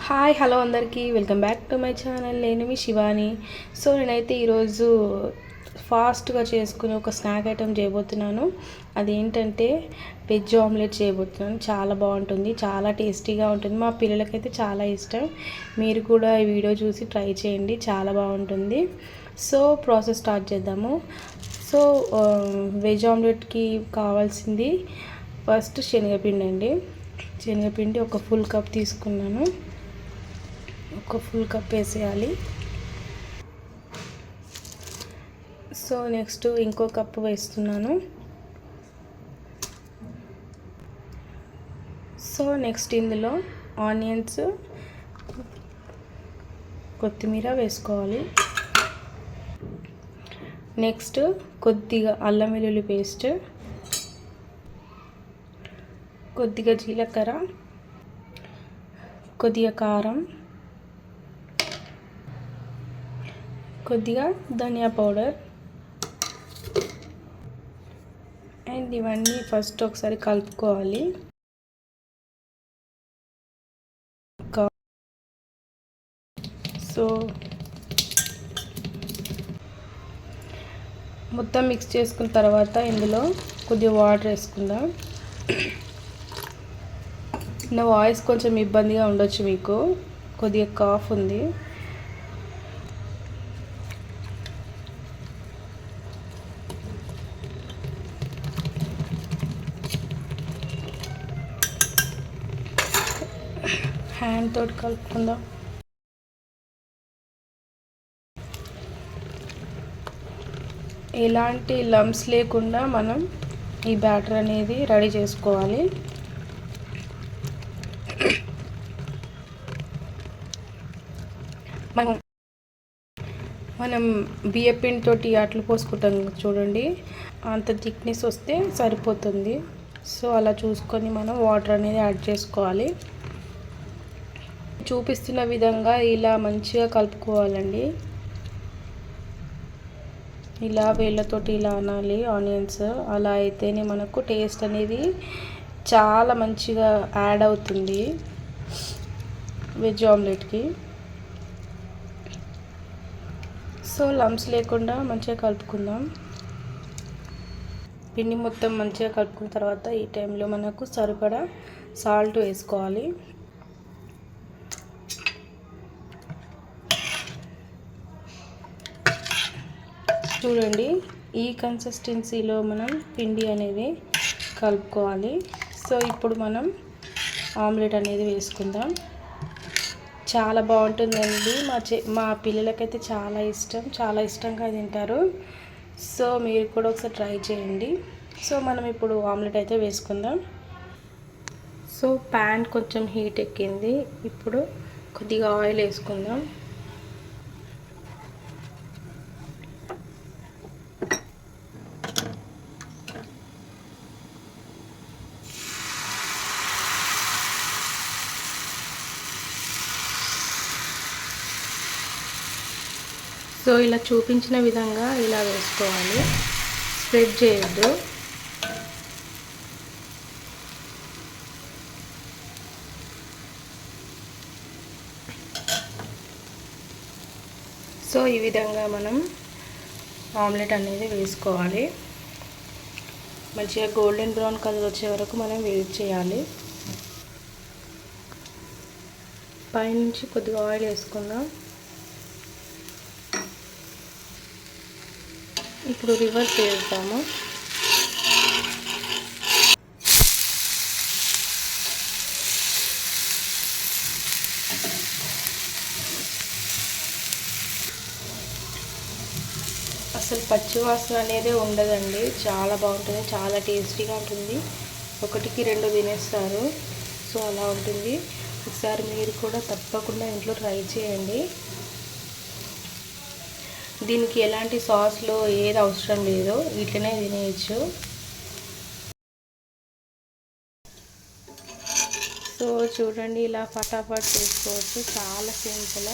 Hi hello అందరికీ welcome back to my channel. నేను మీ Shivani. So నేనైతే ఈరోజు ఫాస్ట్గా చేసుకుని ఒక స్నాక్ ఐటెం చేయబోతున్నాను. అదేంటంటే వెజ్ ఆమ్లెట్ చేయబోతున్నాను. చాలా బాగుంటుంది, చాలా టేస్టీగా ఉంటుంది. మా పిల్లలకైతే చాలా ఇష్టం. మీరు కూడా ఈ వీడియో చూసి ట్రై చేయండి, చాలా బాగుంటుంది. సో ప్రాసెస్ స్టార్ట్ చేద్దాము. సో వెజ్ ఆమ్లెట్కి కావాల్సింది ఫస్ట్ శనగపిండి అండి. శనగపిండి ఒక ఫుల్ కప్ తీసుకున్నాను. ఒక ఫుల్ కప్ వేసేయాలి. సో నెక్స్ట్ ఇంకో కప్పు వేస్తున్నాను. సో నెక్స్ట్ ఇందులో ఆనియన్స్, కొత్తిమీర వేసుకోవాలి. నెక్స్ట్ కొద్దిగా అల్లం వెల్లుల్లి పేస్ట్, కొద్దిగా జీలకర్ర, కొద్దిగా కారం, కొద్దిగా ధనియా పౌడర్ అండ్ ఇవన్నీ ఫస్ట్ ఒకసారి కలుపుకోవాలి. సో మొత్తం మిక్స్ చేసుకున్న తర్వాత ఇందులో కొద్దిగా వాటర్ వేసుకుందాం. నా వాయిస్ కొంచెం ఇబ్బందిగా ఉండొచ్చు, మీకు కొద్దిగా కాఫ్ ఉంది. హ్యాండ్ తోటి కలుపుకుందాం. ఎలాంటి లంప్స్ లేకుండా మనం ఈ బ్యాటర్ అనేది రెడీ చేసుకోవాలి. మనం బియ్యపిండి తోటి అట్లు పోసుకుంటాం చూడండి, అంత థిక్నెస్ వస్తే సరిపోతుంది. సో అలా చూసుకొని మనం వాటర్ అనేది యాడ్ చేసుకోవాలి. చూపిస్తున్న విధంగా ఇలా మంచిగా కలుపుకోవాలండి. ఇలా వేళ్ళతోటి ఇలా అనాలి ఆనియన్స్. అలా అయితేనే మనకు టేస్ట్ అనేది చాలా మంచిగా యాడ్ అవుతుంది వెజ్ ఆమ్లెట్కి. సో లంప్స్ లేకుండా మంచిగా కలుపుకుందాం. పిండి మొత్తం మంచిగా కలుపుకున్న తర్వాత ఈ టైంలో మనకు సరిపడా సాల్ట్ వేసుకోవాలి. చూడండి, ఈ కన్సిస్టెన్సీలో మనం పిండి అనేది కలుపుకోవాలి. సో ఇప్పుడు మనం ఆమ్లెట్ అనేది వేసుకుందాం. చాలా బాగుంటుందండి. మా పిల్లలకైతే చాలా ఇష్టం, చాలా ఇష్టంగా తింటారు. సో మీరు కూడా ఒకసారి ట్రై చేయండి. సో మనం ఇప్పుడు ఆమ్లెట్ అయితే వేసుకుందాం. సో ప్యాన్ కొంచెం హీట్ ఎక్కింది. ఇప్పుడు కొద్దిగా ఆయిల్ వేసుకుందాం. సో ఇలా చూపించిన విధంగా ఇలా వేసుకోవాలి, స్ప్రెడ్ చేయొద్దు. సో ఈ విధంగా మనం ఆమ్లెట్ అనేది వేసుకోవాలి. మంచిగా గోల్డెన్ బ్రౌన్ కలర్ వచ్చే వరకు మనం వేడి చేయాలి. పైనుంచి కొద్దిగా ఆయిల్ వేసుకుందాం. ఇప్పుడు రివర్స్ చేద్దాము. అసలు పచ్చివాసన అనేది ఉండదండి, చాలా బాగుంటుంది, చాలా టేస్టీగా ఉంటుంది. ఒకటికి రెండు తినేస్తారు. సో అలా ఉంటుంది. ఒకసారి మీరు కూడా తప్పకుండా ఇంట్లో ట్రై చేయండి. దీనికి ఎలాంటి సాస్లో ఏది అవసరం లేదు, ఇట్లనే తినేయచ్చు. సో చూడండి, ఇలా ఫటాఫట్ చేసుకోవచ్చు, చాలా సింపుల్.